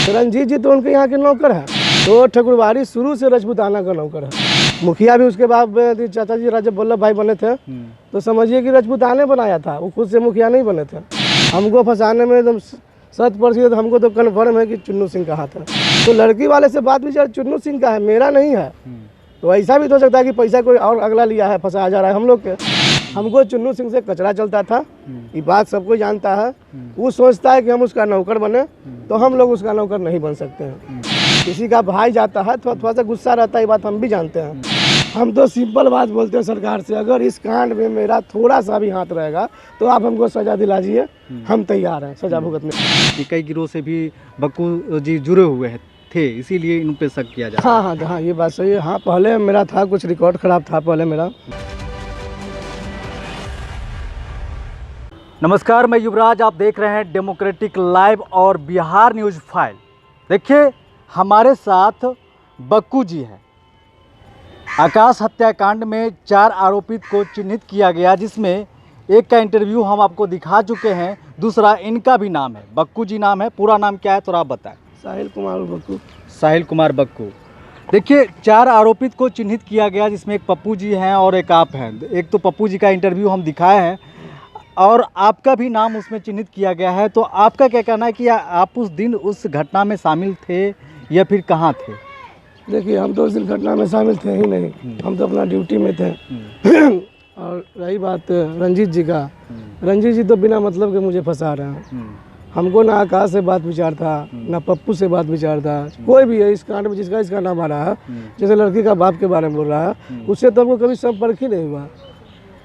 रंजीत जी तो उनके यहाँ के नौकर हैं, तो ठकुरबाड़ी शुरू से राजपूताना का नौकर है। मुखिया भी उसके बाद चाचा जी राजा वल्लभ भाई बने थे, तो समझिए कि राजपूताने बनाया था, वो खुद से मुखिया नहीं बने थे। हमको फंसाने में एकदम 100% हमको तो कन्फर्म है कि चुन्नू सिंह का हाथ है। तो लड़की वाले से बात विचार चुन्नू सिंह का है, मेरा नहीं है। तो ऐसा भी तो हो सकता है कि पैसा कोई और अगला लिया है, फंसाया जा रहा है हम लोग के। हमको चुन्नू सिंह से कचरा चलता था, ये बात सबको जानता है। वो सोचता है कि हम उसका नौकर बने, तो हम लोग उसका नौकर नहीं बन सकते हैं। किसी का भाई जाता है तो थोड़ा सा गुस्सा रहता है, ये बात हम भी जानते हैं। हम तो सिंपल बात बोलते हैं सरकार से, अगर इस कांड में मेरा थोड़ा सा भी हाथ रहेगा तो आप हमको सजा दिला दीजिए, हम तैयार हैं सजा भुगतने। कई गिरोह से भी बक्कू जी जुड़े हुए थे, इसीलिए इन पे शक किया जा रहा है। हाँ, ये बात सही है। हाँ, पहले मेरा था, कुछ रिकॉर्ड खराब था पहले मेरा। नमस्कार, मैं युवराज, आप देख रहे हैं डेमोक्रेटिक लाइव और बिहार न्यूज़ फाइल। देखिए, हमारे साथ बक्कू जी हैं। आकाश हत्याकांड में 4 आरोपित को चिन्हित किया गया, जिसमें एक का इंटरव्यू हम आपको दिखा चुके हैं, दूसरा इनका भी नाम है, बक्कू जी नाम है। पूरा नाम क्या है थोड़ा आप बताएं। साहिल कुमार बक्कू। साहिल कुमार बक्कू। देखिए, 4 आरोपित को चिन्हित किया गया, जिसमें एक पप्पू जी हैं और एक आप हैं। एक तो पप्पू जी का इंटरव्यू हम दिखाए हैं और आपका भी नाम उसमें चिन्हित किया गया है। तो आपका क्या कहना है कि आप उस दिन उस घटना में शामिल थे या फिर कहाँ थे? देखिए, हम तो उस दिन घटना में शामिल थे ही नहीं, हम तो अपना ड्यूटी में थे। और रही बात रंजीत जी का, रंजीत जी तो बिना मतलब के मुझे फंसा रहे हैं। हमको ना आकाश से बात विचार था, ना पप्पू से बात विचार था। कोई भी है इस कांड में जिसका इसका नाम आ रहा है, जैसे लड़की का बाप के बारे में बोल रहा है, उससे तो हमको कभी संपर्क ही नहीं हुआ।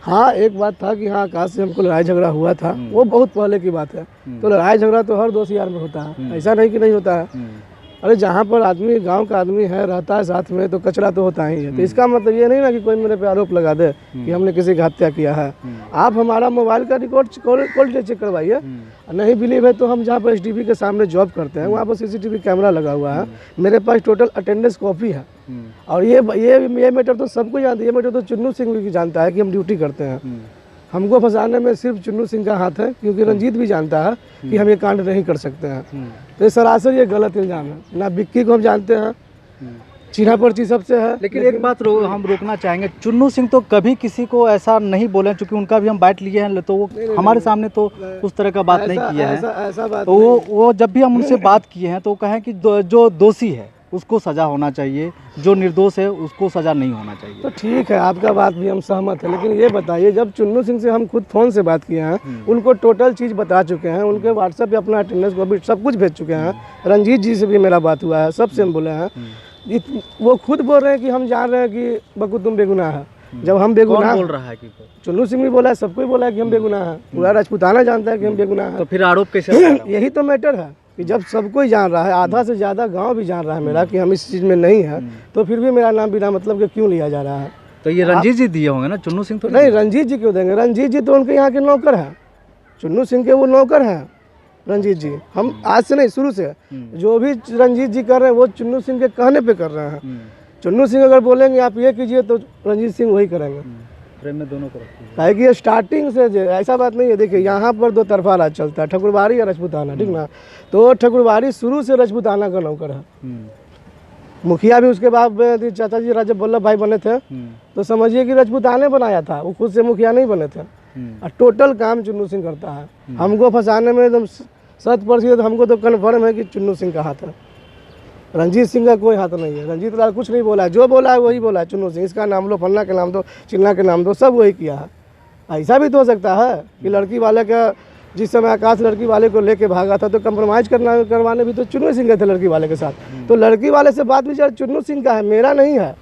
हाँ, एक बात था कि हाँ, आकाश से हमको लड़ाई झगड़ा हुआ था, वो बहुत पहले की बात है। तो लड़ाई झगड़ा तो हर दोस्त यार में होता है, ऐसा नहीं कि नहीं होता है। अरे जहाँ पर आदमी, गांव का आदमी है, रहता है साथ में, तो कचरा तो होता ही है। तो इसका मतलब ये नहीं ना कि कोई मेरे पे आरोप लगा दे कि हमने किसी की हत्या किया है। आप हमारा मोबाइल का रिकॉर्ड कॉल चेक करवाइए। नहीं बिलीव है तो हम जहाँ पर STP के सामने जॉब करते हैं, वहाँ पर CCTV कैमरा लगा हुआ है। मेरे पास टोटल अटेंडेंस कॉपी है। और ये मैटर तो सबको जानता है, ये मैटर तो चुन्नू सिंह भी जानता है कि हम ड्यूटी करते हैं। हमको फंसाने में सिर्फ चुन्नू सिंह का हाथ है, क्योंकि रंजीत भी जानता है कि हम ये कांड नहीं कर सकते हैं। तो ये सरासर ये गलत इल्जाम है। ना विक्की को हम जानते हैं, चीना पर्ची सबसे है। लेकिन एक बात हम रोकना चाहेंगे, चुन्नू सिंह तो कभी किसी को ऐसा नहीं बोले, चूँकि उनका भी हम बाइट लिए हैं, तो वो हमारे सामने तो उस तरह का बात नहीं किया है। ऐसा बात तो वो जब भी हम उनसे बात किए हैं तो कहें कि जो दोषी है उसको सज़ा होना चाहिए, जो निर्दोष है उसको सज़ा नहीं होना चाहिए। तो ठीक है, आपका बात भी हम सहमत है। लेकिन ये बताइए, जब चुन्नू सिंह से हम खुद फ़ोन से बात किए हैं, उनको टोटल चीज़ बता चुके हैं, उनके WhatsApp पे अपना अटेंडेंस को भी सब कुछ भेज चुके हैं। रंजीत जी से भी मेरा बात हुआ है, सबसे हम बोले हैं। वो खुद बोल रहे हैं कि हम जान रहे हैं कि बक्कू तुम बेगुनाह है। जब हम बेगुनाह बोल रहा है कि चुन्नू सिंह भी बोला है, सबको ही बोला है कि हम बेगुनाह हैं। पूरा राजपूताना जानता है कि हम बेगुनाह हैं। तो फिर आरोप कैसे? यही तो मैटर है कि जब सबको ही जान रहा है, आधा से ज़्यादा गांव भी जान रहा है मेरा कि हम इस चीज़ में नहीं है, तो फिर भी मेरा नाम बिना मतलब के क्यों लिया जा रहा है? तो ये रंजीत जी दिए होंगे ना, चुन्नू सिंह तो नहीं। रंजीत जी क्यों देंगे? रंजीत जी तो उनके यहाँ के नौकर हैं, चुन्नू सिंह के वो नौकर हैं। रंजीत जी हम आज से नहीं, शुरू से जो भी रंजीत जी कर रहे हैं वो चुन्नू सिंह के कहने पे कर रहे हैं। चुन्नू सिंह अगर बोलेंगे आप ये कीजिए तो रंजीत सिंह वही करेंगे। प्रेम में दोनों को रखते हैं। काहे कि ये स्टार्टिंग से ऐसा बात नहीं है। देखिए, यहाँ पर 2 तरफा राज चलता है, ठकुरबाड़ी और राजपूताना, ठीक ना। तो ठकुरबाड़ी शुरू से राजपूताना का नौकर है। मुखिया भी उसके बाद चाचा जी राजा वल्लभ भाई बने थे, तो समझिए कि राजपूताने बनाया था, वो खुद से मुखिया नहीं बने थे। और टोटल काम चुन्नू सिंह करता है। हमको फंसाने में एकदम 100% हमको तो कन्फर्म है कि चुन्नू सिंह का हाथ है। रंजीत सिंह का कोई हाथ नहीं है। रंजीत लाल कुछ नहीं बोला है, जो बोला है वही बोला है। चुन्नू सिंह इसका नाम लो, फन्ना के नाम दो, चिन्ना के नाम दो, सब वही किया है। ऐसा भी तो हो सकता है कि लड़की वाले का, जिस समय आकाश लड़की वाले को लेके भागा था, तो कंप्रोमाइज करवाने भी तो चुन्नू सिंह गए थे लड़की वाले के साथ। तो लड़की वाले से बात विचार चुन्नू सिंह का है, मेरा नहीं है।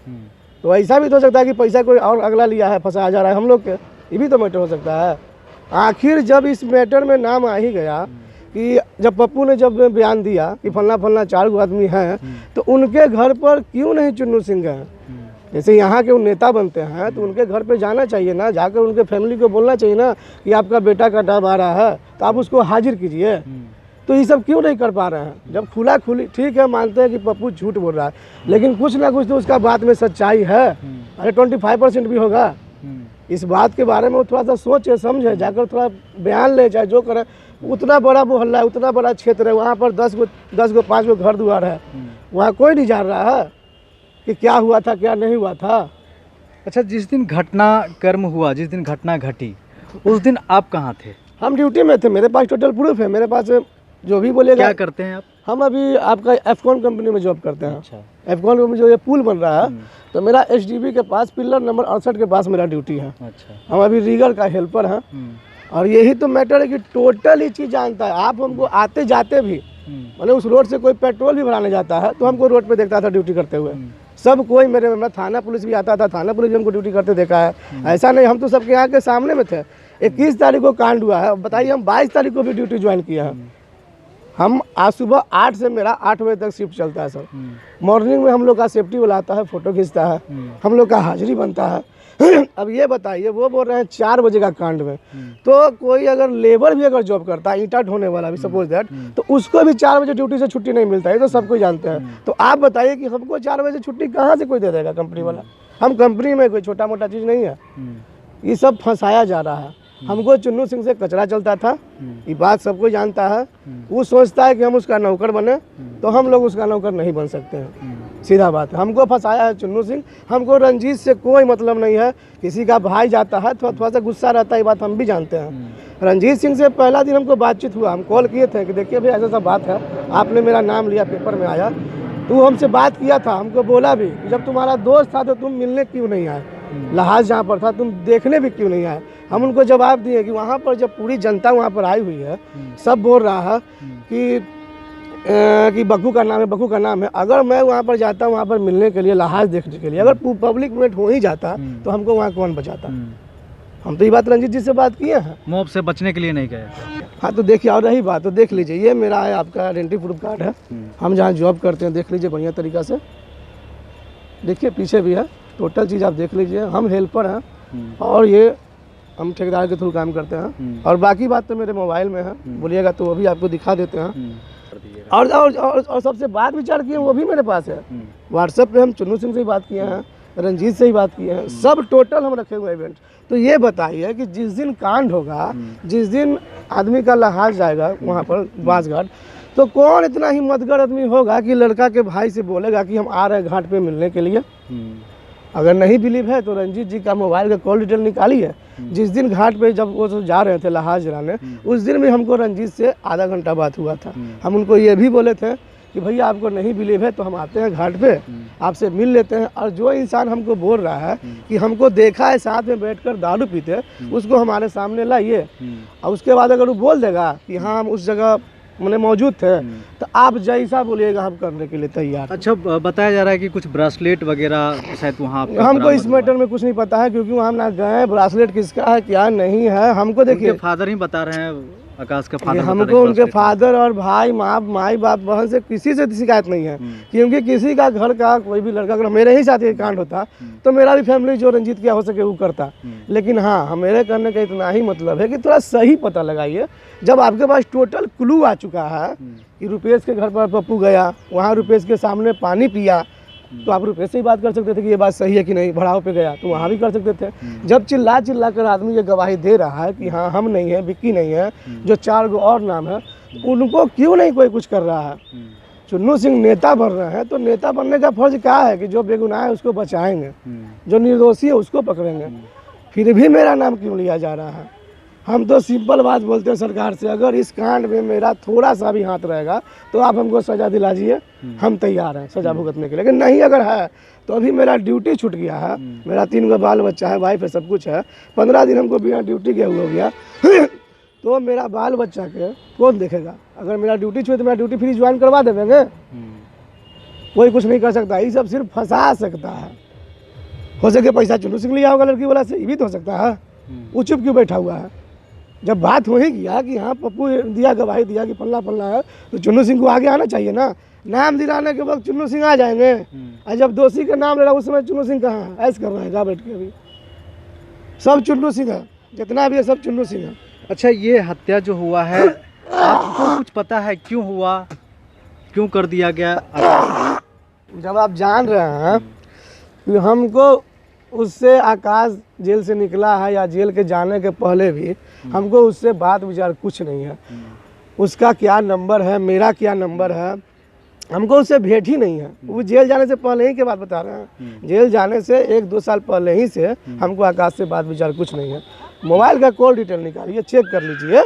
तो ऐसा भी तो हो सकता है कि पैसा कोई और अगला लिया है, फंसाया जा रहा है हम लोग के, ये भी तो मैटर हो सकता है। आखिर जब इस मैटर में नाम आ ही गया कि जब पप्पू ने जब बयान दिया कि फलना 4 आदमी हैं, तो उनके घर पर क्यों नहीं चुन्नू सिंह गए? जैसे यहाँ के नेता बनते हैं तो उनके घर पे जाना चाहिए ना, जाकर उनके फैमिली को बोलना चाहिए ना कि आपका बेटा का डब आ रहा है तो आप उसको हाजिर कीजिए। तो ये सब क्यों नहीं कर पा रहे हैं? जब खुला खुली, ठीक है मानते हैं कि पप्पू झूठ बोल रहा है, लेकिन कुछ ना कुछ तो उसका बात में सच्चाई है। अरे 25% भी होगा। इस बात के बारे में वो थोड़ा सा सोचे समझे, जाकर थोड़ा बयान ले, चाहे जो करे। उतना बड़ा मोहल्ला है, उतना बड़ा क्षेत्र है, वहाँ पर 10 गो 5 गो घर द्वार है, वहाँ कोई नहीं जान रहा है कि क्या हुआ था क्या नहीं हुआ था। अच्छा, जिस दिन घटना कर्म हुआ, जिस दिन घटना घटी, उस दिन आप कहाँ थे? हम ड्यूटी में थे, मेरे पास टोटल प्रूफ है, मेरे पास जो भी बोलेगा। क्या करते हैं आप? हम अभी आपका एफकॉन कंपनी में जॉब करते हैं। अच्छा। एफकॉन में जो ये पुल बन रहा है, तो मेरा एचडीबी के पास पिलर नंबर 68 के पास मेरा ड्यूटी है। अच्छा। हम अभी रीगर का हेल्पर हैं। और यही तो मैटर है कि टोटल ही चीज़ जानता है। आप हमको आते जाते भी, मैंने उस रोड से कोई पेट्रोल भी भराने जाता है तो हमको रोड पे देखता था ड्यूटी करते हुए। सब कोई मेरा थाना पुलिस भी आता था, थाना पुलिस भी हमको ड्यूटी करते देखा है। ऐसा नहीं, हम तो सबके यहाँ के सामने में थे। 21 तारीख को कांड हुआ है, बताइए हम 22 तारीख को भी ड्यूटी ज्वाइन किया है। हम आज सुबह 8 से मेरा 8 बजे तक शिफ्ट चलता है सर। मॉर्निंग में हम लोग का सेफ्टी वाला आता है, फोटो खींचता है, हम लोग का हाजिरी बनता है। अब ये बताइए, वो बोल रहे हैं 4 बजे का कांड में, तो कोई अगर लेबर भी अगर जॉब करता है, ईंटा ढोने वाला भी सपोज दैट, तो उसको भी 4 बजे ड्यूटी से छुट्टी नहीं मिलता है, तो सबको जानते हैं। तो आप बताइए कि हमको 4 बजे छुट्टी कहाँ से कोई दे देगा कंपनी वाला? हम कंपनी में कोई छोटा मोटा चीज़ नहीं है, ये सब फंसाया जा रहा है। हमको चुन्नू सिंह से कचरा चलता था, ये बात सबको जानता है। वो सोचता है कि हम उसका नौकर बने, तो हम लोग उसका नौकर नहीं बन सकते हैं, सीधा बात है। हमको फंसाया है चुन्नू सिंह। हमको रंजीत से कोई मतलब नहीं है। किसी का भाई जाता है तो थोड़ा सा गुस्सा रहता है, ये बात हम भी जानते हैं। रंजीत सिंह से पहला दिन हमको बातचीत हुआ, हम कॉल किए थे कि देखिए भाई ऐसा बात है, आपने मेरा नाम लिया, पेपर में आया, तो हमसे बात किया था। हमको बोला भी कि जब तुम्हारा दोस्त था तो तुम मिलने क्यों नहीं आए, लहाज जहाँ पर था तुम देखने भी क्यों नहीं आए। हम उनको जवाब दिए कि वहाँ पर जब पूरी जनता वहाँ पर आई हुई है, सब बोल रहा है कि बक्कू का नाम है, बक्कू का नाम है। अगर मैं वहाँ पर जाता वहाँ पर मिलने के लिए, लहाज देखने के लिए, अगर पब्लिक मूवमेंट हो ही जाता तो हमको वहाँ कौन बचाता। हम तो ये बात रंजीत जी से बात किए हैं, मॉब से बचने के लिए नहीं गए। हाँ तो देखिए, और रही बात तो देख लीजिए, ये मेरा है आपका आइडेंटिटी प्रूफ कार्ड है। हम जहाँ जॉब करते हैं, देख लीजिए बढ़िया तरीक़ा से, देखिए पीछे भी है, टोटल चीज़ आप देख लीजिए। हम हेल्पर हैं और ये हम ठेकेदार के थ्रू काम करते हैं। और बाकी बात तो मेरे मोबाइल में है, बोलिएगा तो वो भी आपको दिखा देते हैं। और सबसे बात विचार किए वो भी मेरे पास है। व्हाट्सएप पे हम चुन्नू सिंह से ही बात किए हैं, रंजीत से ही बात किए हैं, सब टोटल हम रखे हुए इवेंट। तो ये बताइए कि जिस दिन कांड होगा, जिस दिन आदमी का लहाज जाएगा वहाँ पर बांसघाट, तो कौन इतना हिम्मतगर आदमी होगा कि लड़का के भाई से बोलेगा कि हम आ रहे हैं घाट पे मिलने के लिए। अगर नहीं बिलीव है तो रंजीत जी का मोबाइल का कॉल डिटेल निकालिए। जिस दिन घाट पे जब वो जा रहे थे लहाज जलाने, उस दिन भी हमको रंजीत से आधा घंटा बात हुआ था। हम उनको ये भी बोले थे कि भैया आपको नहीं बिलीव है तो हम आते हैं घाट पे, आपसे मिल लेते हैं। और जो इंसान हमको बोल रहा है कि हमको देखा है साथ में बैठकर दारू पीते, उसको हमारे सामने लाइए। और उसके बाद अगर वो बोल देगा कि हाँ हम उस जगह मैंने मौजूद थे, तो आप जैसा बोलिएगा हम करने के लिए तैयार। अच्छा, बताया जा रहा है कि कुछ ब्रासलेट वगैरह शायद वहाँ पे हमको इस मैटर में कुछ नहीं पता है, क्योंकि वहाँ ना गए। ब्रासलेट किसका है क्या नहीं है हमको, देखिए फादर ही बता रहे हैं, आकाश का फादर हमको उनके फादर और भाई माई बाप बहन से किसी से शिकायत नहीं है। क्योंकि किसी का घर का कोई भी लड़का अगर मेरे ही साथ ये कांड होता तो मेरा भी फैमिली जो रंजीत क्या हो सके वो करता। लेकिन हाँ, मेरे करने का इतना ही मतलब है कि थोड़ा सही पता लगाइए। जब आपके पास टोटल क्लू आ चुका है कि रुपेश के घर पर पप्पू गया, वहाँ रुपेश के सामने पानी पिया, तो आप रुपेश से ही बात कर सकते थे कि ये बात सही है कि नहीं। भड़ाव पे गया तो वहाँ भी कर सकते थे। जब चिल्ला कर आदमी ये गवाही दे रहा है कि हाँ हम नहीं है, विक्की नहीं है, जो 4 गो और नाम है, उनको क्यों नहीं कोई कुछ कर रहा है। चुन्नू सिंह नेता बन रहे हैं, तो नेता बनने का फर्ज क्या है कि जो बेगुनाह है उसको बचाएंगे, जो निर्दोषी है उसको पकड़ेंगे। फिर भी मेरा नाम क्यों लिया जा रहा है? हम तो सिंपल बात बोलते हैं सरकार से, अगर इस कांड में मेरा थोड़ा सा भी हाथ रहेगा तो आप हमको सज़ा दिला दीजिए, हम तैयार हैं सज़ा भुगतने के लिए। लेकिन नहीं अगर है तो अभी मेरा ड्यूटी छूट गया है, मेरा 3 गो बाल बच्चा है, वाइफ है, सब कुछ है। 15 दिन हमको बिना ड्यूटी के हो गया तो मेरा बाल बच्चा के कौन देखेगा? अगर मेरा ड्यूटी छूटे तो मेरा ड्यूटी फ्री ज्वाइन करवा देंगे, कोई कुछ नहीं कर सकता। ये सब सिर्फ फंसा सकता है। हो सके पैसा चुन्नू सिंह लिया होगा लड़की वाला से, ये भी तो हो सकता है। वो चुप क्यों बैठा हुआ है? जब बात हो ही गया कि हाँ पप्पू दिया, गवाही दिया कि पल्ला है, तो चुन्नू सिंह को आगे आना चाहिए ना। नाम दिलाने के वक्त चुन्नू सिंह आ जाएंगे, और जब दोषी का नाम ले रहा उस समय चुन्नू सिंह कहाँ है? ऐसे कर रहा है, जा बैठ के। अभी सब चुन्नू सिंह है, जितना भी है सब चुन्नू सिंह है। अच्छा, ये हत्या जो हुआ है, आपको कुछ पता है क्यों हुआ, क्यों कर दिया गया? जब आप जान रहे हैं कि हमको उससे आकाश जेल से निकला है या जेल के जाने के पहले भी हमको उससे बात विचार कुछ नहीं है। उसका क्या नंबर है, मेरा क्या नंबर है, हमको उससे भेंट ही नहीं है। वो जेल जाने से पहले ही के बात बता रहे हैं, जेल जाने से 1-2 साल पहले ही से हमको आकाश से बात विचार कुछ नहीं है। मोबाइल का कॉल डिटेल निकालिए, चेक कर लीजिए,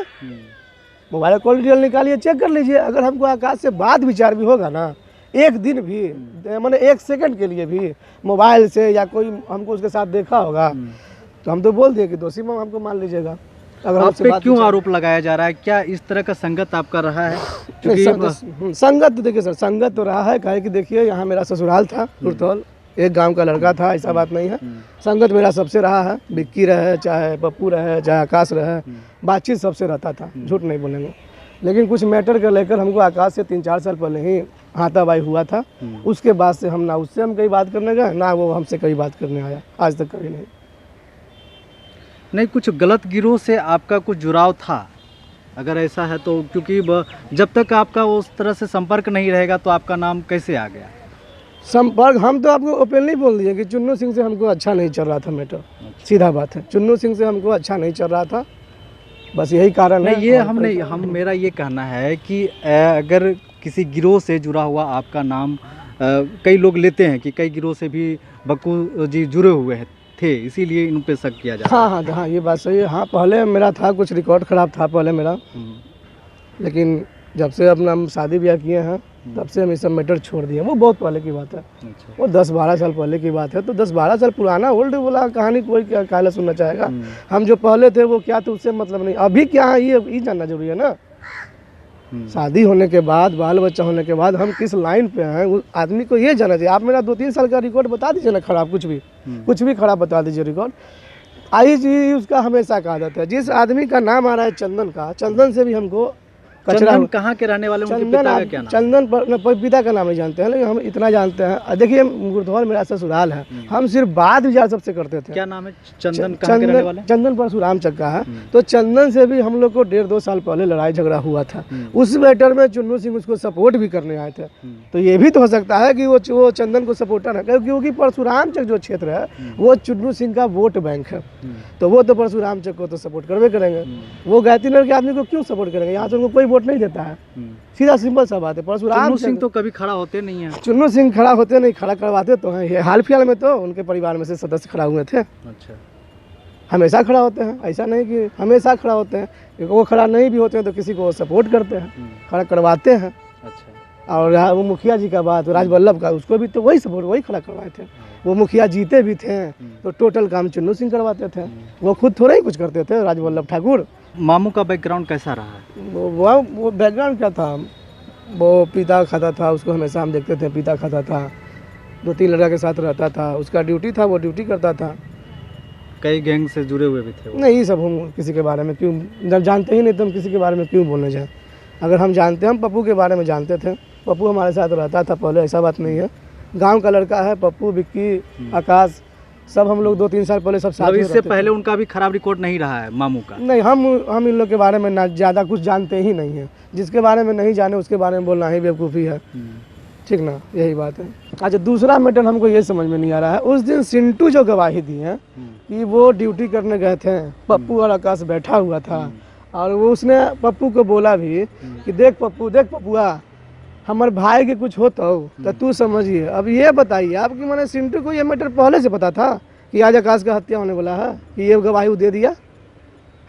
मोबाइल का कॉल डिटेल निकालिए, चेक कर लीजिए। अगर हमको आकाश से बात विचार भी होगा ना, एक दिन भी मैंने 1 सेकंड के लिए भी मोबाइल से या कोई हमको उसके साथ देखा होगा तो हम तो बोल दिए कि दोषी हमको मान लीजिएगा। अगर आप हमसे पे बात क्यों विचार- आरोप लगाया जा रहा है? क्या इस तरह का संगत आपका रहा है? नहीं, क्योंकि संगत तो देखिए सर, संगत तो रहा है। काहे कि देखिए यहाँ मेरा ससुराल था रुतौल, एक गांव का लड़का था, ऐसा बात नहीं है। संगत मेरा सबसे रहा है, विक्की रहे, चाहे पप्पू रहे, चाहे आकाश रहे, बातचीत सबसे रहता था, झूठ नहीं बोलेंगे। लेकिन कुछ मैटर को लेकर हमको आकाश से 3-4 साल पहले ही हाथापाई हुआ था। उसके बाद से हम ना उससे हम कहीं बात करने गए, ना वो हमसे कहीं बात करने आया, आज तक कभी नहीं। नहीं, कुछ गलत गिरोह से आपका कुछ जुड़ाव था? अगर ऐसा है तो, क्योंकि जब तक आपका उस तरह से संपर्क नहीं रहेगा तो आपका नाम कैसे आ गया? संपर्क हम तो आपको ओपनली बोल दिए कि चुन्नू सिंह से हमको अच्छा नहीं चल रहा था मैटर, सीधा बात है। चुन्नू सिंह से हमको अच्छा नहीं चल रहा था, बस यही कारण है। नहीं, ये हम मेरा ये कहना है कि अगर किसी गिरोह से जुड़ा हुआ आपका नाम कई लोग लेते हैं कि कई गिरोह से भी बक्कू जी जुड़े हुए थे, इसीलिए इन पे शक किया जा रहा है। हाँ, ये बात सही है। हाँ, पहले मेरा था, कुछ रिकॉर्ड खराब था पहले मेरा, लेकिन जब से अपना हम शादी ब्याह किए हैं तब से हम ये सब मैटर छोड़ दिए। वो बहुत पहले की बात है, अच्छा। वो 10-12 साल पहले की बात है। तो 10-12 साल पुराना ओल्ड बोला कहानी कोई क्या काला सुनना चाहेगा। हम जो पहले थे वो क्या थे उससे मतलब नहीं। अभी क्या है ये जानना जरूरी है ना। शादी होने के बाद, बाल बच्चा होने के बाद हम किस लाइन पे हैं, उस आदमी को ये जानना चाहिए। आप मेरा 2-3 साल का रिकॉर्ड बता दीजिए ना खराब, कुछ भी खराब बता दीजिए रिकॉर्ड। आई चीज उसका हमेशा का आदत है। जिस आदमी का नाम आ रहा है चंदन का, चंदन से भी हमको कचरा। चंदन कहाँ के रहने वाले? उनके पिता का क्या नाम? चंदन पर पिता का नाम नहीं जानते हैं, लेकिन हम इतना जानते हैं। देखिए गुरधौल मेरा ससुराल है, हम सिर्फ बात विचार सबसे करते थे। क्या नाम है? चंदन कहाँ के रहने वाले? चंदन परशुराम चक्का है। तो चंदन से भी हम लोग को 1.5-2 साल पहले लड़ाई झगड़ा हुआ था। उस मैटर में चुन्नू सिंह उसको सपोर्ट भी करने आए थे। तो ये भी तो हो सकता है कि वो चंदन को सपोर्टर है, क्योंकि परशुराम चक जो क्षेत्र है वो चुन्नू सिंह का वोट बैंक है। तो वो तो परशुराम चक को तो सपोर्ट करवे करेंगे। वो गायत्री के आदमी को क्यों सपोर्ट करेंगे? यहाँ से उनको कोई वोट नहीं देता है। सीधा सिंपल सा बात है। परशुराम चुन्नू सिंह तो कभी खड़ा होते नहीं है। चुन्नू सिंह खड़ा होते नहीं, खड़ा करवाते तो हैं। ये हाल फिलहाल में तो उनके परिवार में से सदस्य खड़ा हुए थे। अच्छा। हमेशा खड़ा होते हैं, ऐसा नहीं कि हमेशा खड़ा होते हैं। वो खड़ा नहीं भी होते हैं तो किसी को सपोर्ट करते हैं, खड़ा करवाते हैं। अच्छा। और वो मुखिया जी का बात, राजवल्लभ का, उसको भी तो वही सपोर्ट, वही खड़ा करवाए थे। वो मुखिया जीते भी थे तो टोटल काम चुन्नू सिंह करवाते थे। वो खुद थोड़ा ही कुछ करते थे, राजवल्लभ ठाकुर। मामू का बैकग्राउंड कैसा रहा है? वो बैकग्राउंड क्या था? वो पीता खाता था, उसको हमेशा हम देखते थे पीता खाता था, 2-3 लड़का के साथ रहता था। उसका ड्यूटी था, वो ड्यूटी करता था। कई गैंग से जुड़े हुए भी थे वो। नहीं, ये सब हम किसी के बारे में क्यों, जब जानते ही नहीं तो हम किसी के बारे में क्यों बोलने जाए। अगर हम जानते, हम पप्पू के बारे में जानते थे, पप्पू हमारे साथ रहता था पहले, ऐसा बात नहीं है। गांव का लड़का है पप्पू, विक्की, आकाश, सब हम लोग 2-3 साल पहले सब साथ में इससे पहले उनका भी खराब रिकॉर्ड नहीं रहा है मामू का? नहीं, हम इन लोग के बारे में ना ज़्यादा कुछ जानते ही नहीं है। जिसके बारे में नहीं जाने उसके बारे में बोलना ही बेवकूफ़ी है, ठीक ना, यही बात है। अच्छा, दूसरा मैटर हमको ये समझ में नहीं आ रहा है। उस दिन सिंटू जो गवाही दी है कि वो ड्यूटी करने गए थे, पप्पू और आकाश बैठा हुआ था, और वो उसने पप्पू को बोला भी कि देख पप्पुआ, हमारे भाई के कुछ होता हो तो तू समझिए। अब ये बताइए आपकी, मैंने सिंटू को ये मैटर पहले से पता था कि आज आकाश का हत्या होने वाला है, कि ये गवाही दे दिया?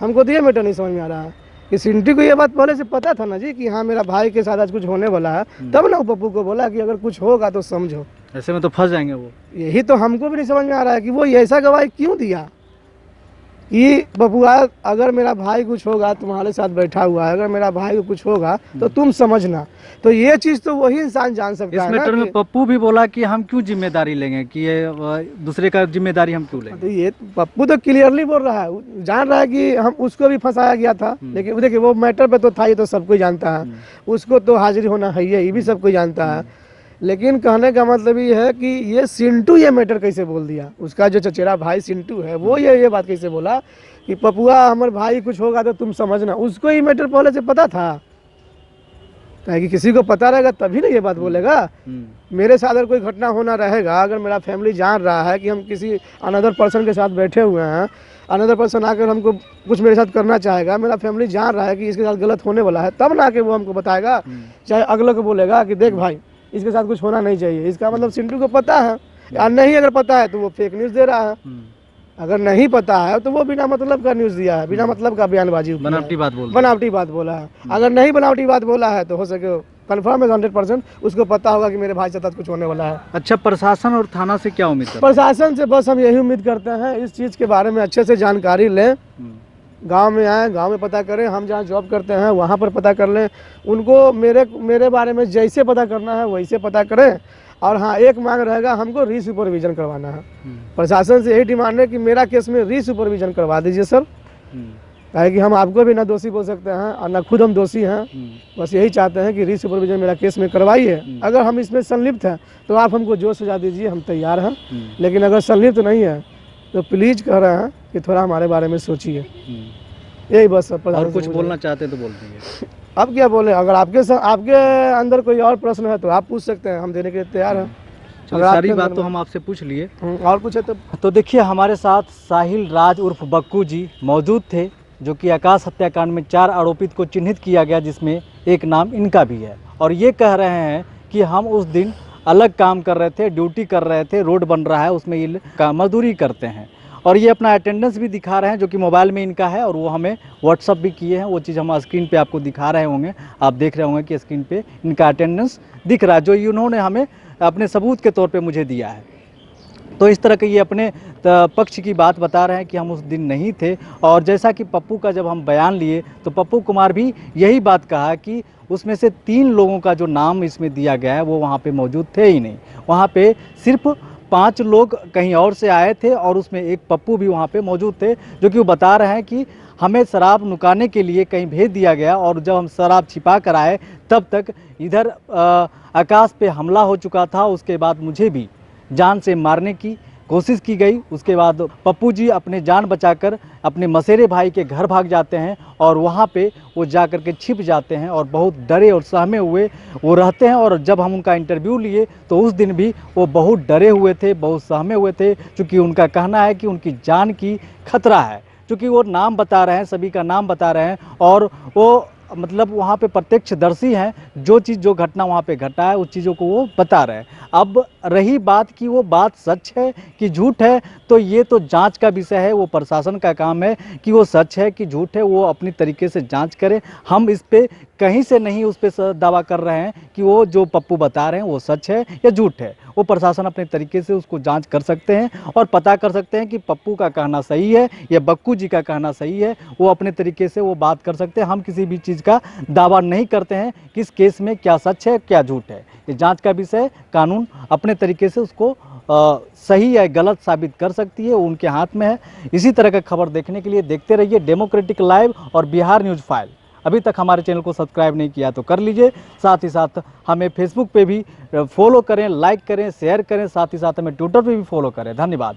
हमको तो ये मैटर नहीं समझ में आ रहा है कि सिंटू को ये बात पहले से पता था ना जी कि हाँ मेरा भाई के साथ आज कुछ होने वाला है, तब ना वो पप्पू को बोला कि अगर कुछ होगा तो समझो। ऐसे में तो फंस जाएंगे वो। यही तो हमको भी नहीं समझ में आ रहा है कि वो ऐसा गवाही क्यों दिया कि बबुआ अगर मेरा भाई कुछ होगा, तुम्हारे साथ बैठा हुआ है, अगर मेरा भाई को कुछ होगा तो तुम समझना। तो ये चीज़ तो वही इंसान जान सकता इस है मैटर ना में कि, पप्पू भी बोला कि हम क्यों जिम्मेदारी लेंगे, कि ये दूसरे का जिम्मेदारी हम क्यों लेंगे। तो ये पप्पू तो क्लियरली बोल रहा है, वो जान रहा है कि हम उसको भी फंसाया गया था। लेकिन देखिए वो मैटर पे तो था, ये तो सब कोई जानता है, उसको तो हाजिर होना है, ये भी सब कोई जानता है। लेकिन कहने का मतलब ये है कि ये सिंटू ये मैटर कैसे बोल दिया, उसका जो चचेरा भाई सिंटू है वो ये बात कैसे बोला कि पपुआ हमारे भाई कुछ होगा तो तुम समझना। उसको ये मैटर पहले से पता था, ताकि किसी को पता रहेगा तभी ना ये बात बोलेगा। मेरे साथ अगर कोई घटना होना रहेगा, अगर मेरा फैमिली जान रहा है कि हम किसी अनदर पर्सन के साथ बैठे हुए हैं, अनदर पर्सन आकर हमको कुछ मेरे साथ करना चाहेगा, मेरा फैमिली जान रहा है कि इसके साथ गलत होने वाला है, तब ना कि वो हमको बताएगा। चाहे अगले को बोलेगा कि देख भाई इसके साथ कुछ होना नहीं चाहिए, इसका मतलब चिंटू को पता है, या नहीं अगर पता है तो वो फेक न्यूज़ दे रहा है, अगर नहीं पता है तो वो बिना मतलब का न्यूज़ दिया है, बिना मतलब का बयानबाजी, बनावटी बात बोला है। अगर नहीं बनावटी बात बोला है तो हो सके कन्फर्म है 100% उसको पता होगा कि मेरे भाई के साथ कुछ होने वाला है। अच्छा, प्रशासन और थाना से क्या उम्मीद करते हैं? प्रशासन से बस हम यही उम्मीद करते हैं इस चीज़ के बारे में अच्छे से जानकारी लें, गांव में आए, गांव में पता करें, हम जहाँ जॉब करते हैं वहाँ पर पता कर लें, उनको मेरे बारे में जैसे पता करना है वैसे पता करें। और हाँ, एक मांग रहेगा, हमको री-सुपरविजन करवाना है। प्रशासन से यही डिमांड है कि मेरा केस में री-सुपरविजन करवा दीजिए सर, ताकि हम आपको भी ना दोषी बोल सकते हैं और ना खुद हम दोषी हैं। बस यही चाहते हैं कि री-सुपरविजन मेरा केस में करवाइए। अगर हम इसमें संलिप्त हैं तो आप हमको जो सजा दीजिए, हम तैयार हैं। लेकिन अगर संलिप्त नहीं है तो प्लीज़ कह रहे हैं कि थोड़ा हमारे बारे में सोचिए। यही बस। और कुछ बोलना चाहते तो बोल दीजिए। अब क्या बोले, अगर आपके अंदर कोई और प्रश्न है तो आप पूछ सकते हैं, हम देने के लिए तैयार हैं। चलो, सारी बात तो हम आपसे पूछ लिए, और कुछ है तो देखिए हमारे साथ साहिल राज उर्फ बक्कू जी मौजूद थे, जो कि आकाश हत्याकांड में 4 आरोपित को चिन्हित किया गया, जिसमें एक नाम इनका भी है। और ये कह रहे हैं कि हम उस दिन अलग काम कर रहे थे, ड्यूटी कर रहे थे, रोड बन रहा है उसमें ये मजदूरी करते हैं। और ये अपना अटेंडेंस भी दिखा रहे हैं, जो कि मोबाइल में इनका है, और वो हमें व्हाट्सअप भी किए हैं। वो चीज़ हम स्क्रीन पे आपको दिखा रहे होंगे, आप देख रहे होंगे कि स्क्रीन पे इनका अटेंडेंस दिख रहा है, जो इन्होंने हमें अपने सबूत के तौर पे मुझे दिया है। तो इस तरह के ये अपने पक्ष की बात बता रहे हैं कि हम उस दिन नहीं थे। और जैसा कि पप्पू का जब हम बयान लिए तो पप्पू कुमार भी यही बात कहा कि उसमें से 3 लोगों का जो नाम इसमें दिया गया है वो वहाँ पे मौजूद थे ही नहीं। वहाँ पे सिर्फ 5 लोग कहीं और से आए थे, और उसमें एक पप्पू भी वहाँ पे मौजूद थे, जो कि वो बता रहे हैं कि हमें शराब नुकाने के लिए कहीं भेज दिया गया, और जब हम शराब छिपा कर आए तब तक इधर आकाश पे हमला हो चुका था। उसके बाद मुझे भी जान से मारने की कोशिश की गई। उसके बाद पप्पू जी अपने जान बचाकर अपने मसेरे भाई के घर भाग जाते हैं, और वहाँ पे वो जा कर के छिप जाते हैं, और बहुत डरे और सहमे हुए वो रहते हैं। और जब हम उनका इंटरव्यू लिए तो उस दिन भी वो बहुत डरे हुए थे, बहुत सहमे हुए थे, क्योंकि उनका कहना है कि उनकी जान की खतरा है। क्योंकि वो नाम बता रहे हैं, सभी का नाम बता रहे हैं, और वो मतलब वहाँ पे प्रत्यक्षदर्शी हैं, जो घटना वहाँ पे घटा है उस चीज़ों को वो बता रहे हैं। अब रही बात कि वो बात सच है कि झूठ है, तो ये तो जांच का विषय है, वो प्रशासन का काम है कि वो सच है कि झूठ है, वो अपनी तरीके से जांच करे। हम इस पे कहीं से नहीं उस पर दावा कर रहे हैं कि वो जो पप्पू बता रहे हैं वो सच है या झूठ है। वो प्रशासन अपने तरीके से उसको जांच कर सकते हैं और पता कर सकते हैं कि पप्पू का कहना सही है या बक्कू जी का कहना सही है। वो अपने तरीके से वो बात कर सकते हैं। हम किसी भी चीज़ का दावा नहीं करते हैं कि इस केस में क्या सच है क्या झूठ है। ये जांच का विषय, कानून अपने तरीके से उसको सही या गलत साबित कर सकती है, उनके हाथ में है। इसी तरह का खबर देखने के लिए देखते रहिए डेमोक्रेटिक लाइव और बिहार न्यूज़ फाइल। अभी तक हमारे चैनल को सब्सक्राइब नहीं किया तो कर लीजिए। साथ ही साथ हमें फेसबुक पे भी फॉलो करें, लाइक करें, शेयर करें। साथ ही साथ हमें ट्विटर पे भी फॉलो करें। धन्यवाद।